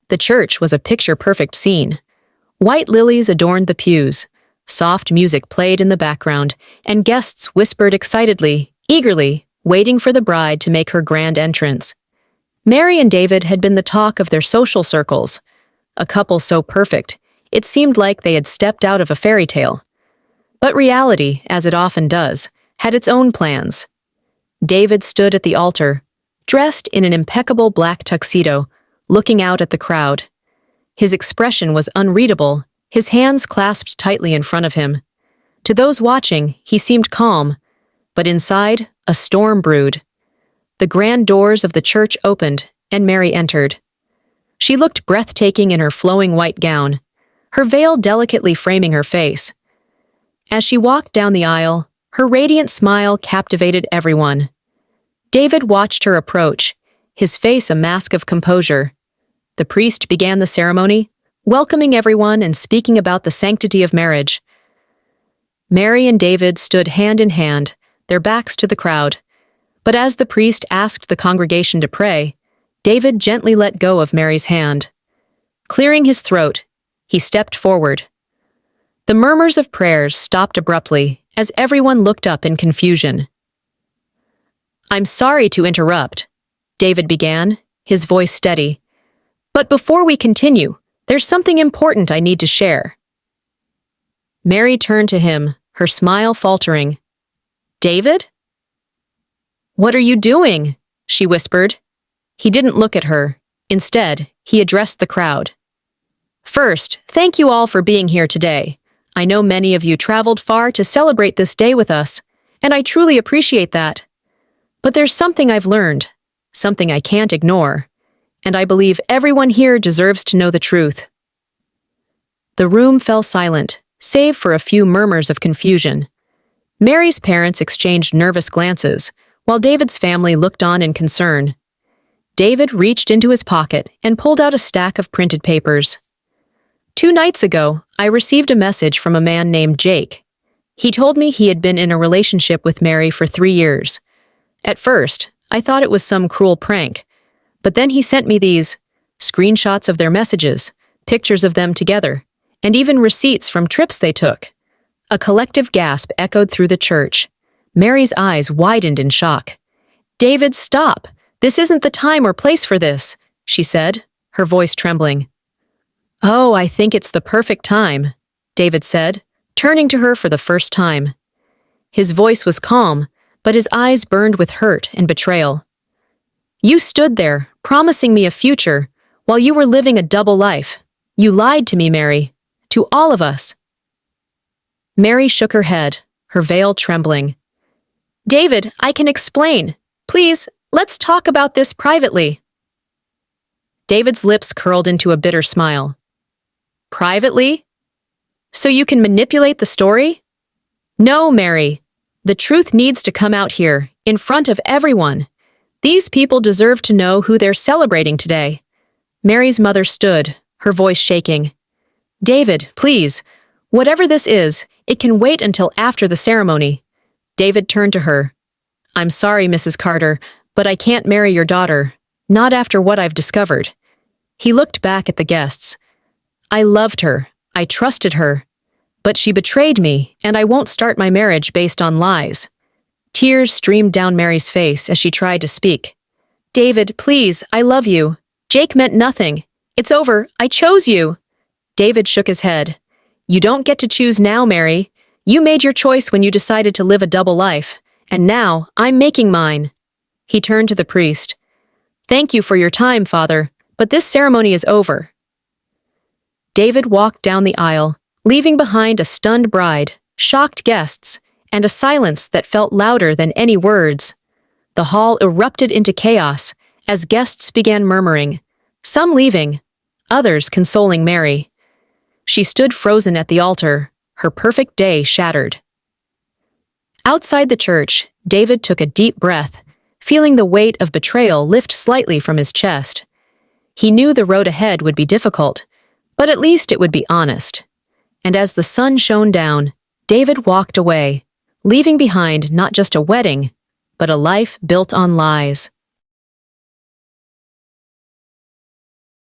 The church was a picture-perfect scene. White lilies adorned the pews. Soft music played in the background, and guests whispered excitedly, eagerly, waiting for the bride to make her grand entrance. Mary and David had been the talk of their social circles. A couple so perfect, it seemed like they had stepped out of a fairy tale. But reality, as it often does, had its own plans. David stood at the altar, dressed in an impeccable black tuxedo, looking out at the crowd. His expression was unreadable, his hands clasped tightly in front of him. To those watching, he seemed calm, but inside, a storm brewed. The grand doors of the church opened, and Mary entered. She looked breathtaking in her flowing white gown, her veil delicately framing her face. As she walked down the aisle, her radiant smile captivated everyone. David watched her approach, his face a mask of composure. The priest began the ceremony, welcoming everyone and speaking about the sanctity of marriage. Mary and David stood hand in hand, their backs to the crowd. But as the priest asked the congregation to pray, David gently let go of Mary's hand. Clearing his throat, he stepped forward. The murmurs of prayers stopped abruptly as everyone looked up in confusion. "I'm sorry to interrupt," David began, his voice steady. "But before we continue, there's something important I need to share." Mary turned to him, her smile faltering. "David?" "What are you doing?" she whispered. He didn't look at her. Instead, he addressed the crowd. "First, thank you all for being here today. I know many of you traveled far to celebrate this day with us, and I truly appreciate that. But there's something I've learned, something I can't ignore, and I believe everyone here deserves to know the truth." The room fell silent, save for a few murmurs of confusion. Mary's parents exchanged nervous glances, while David's family looked on in concern. David reached into his pocket and pulled out a stack of printed papers. "2 nights ago, I received a message from a man named Jake. He told me he had been in a relationship with Mary for 3 years. At first, I thought it was some cruel prank, but then he sent me these screenshots of their messages, pictures of them together, and even receipts from trips they took." A collective gasp echoed through the church. Mary's eyes widened in shock. "David, stop! This isn't the time or place for this," she said, her voice trembling. "Oh, I think it's the perfect time," David said, turning to her for the first time. His voice was calm, but his eyes burned with hurt and betrayal. "You stood there, promising me a future, while you were living a double life. You lied to me, Mary. To all of us." Mary shook her head, her veil trembling. "David, I can explain. Please, let's talk about this privately." David's lips curled into a bitter smile. "Privately? So you can manipulate the story?" "No, Mary. The truth needs to come out here, in front of everyone. These people deserve to know who they're celebrating today." Mary's mother stood, her voice shaking. "David, please, whatever this is, it can wait until after the ceremony." David turned to her. "I'm sorry, Mrs. Carter, but I can't marry your daughter, not after what I've discovered." He looked back at the guests. "I loved her, I trusted her, but she betrayed me, and I won't start my marriage based on lies." Tears streamed down Mary's face as she tried to speak. "David, please, I love you. Jake meant nothing. It's over, I chose you." David shook his head. "You don't get to choose now, Mary. You made your choice when you decided to live a double life, and now I'm making mine." He turned to the priest. "Thank you for your time, Father, but this ceremony is over." David walked down the aisle, leaving behind a stunned bride, shocked guests, and a silence that felt louder than any words. The hall erupted into chaos as guests began murmuring, some leaving, others consoling Mary. She stood frozen at the altar, her perfect day shattered. Outside the church, David took a deep breath, feeling the weight of betrayal lift slightly from his chest. He knew the road ahead would be difficult, but at least it would be honest. And as the sun shone down, David walked away, leaving behind not just a wedding, but a life built on lies.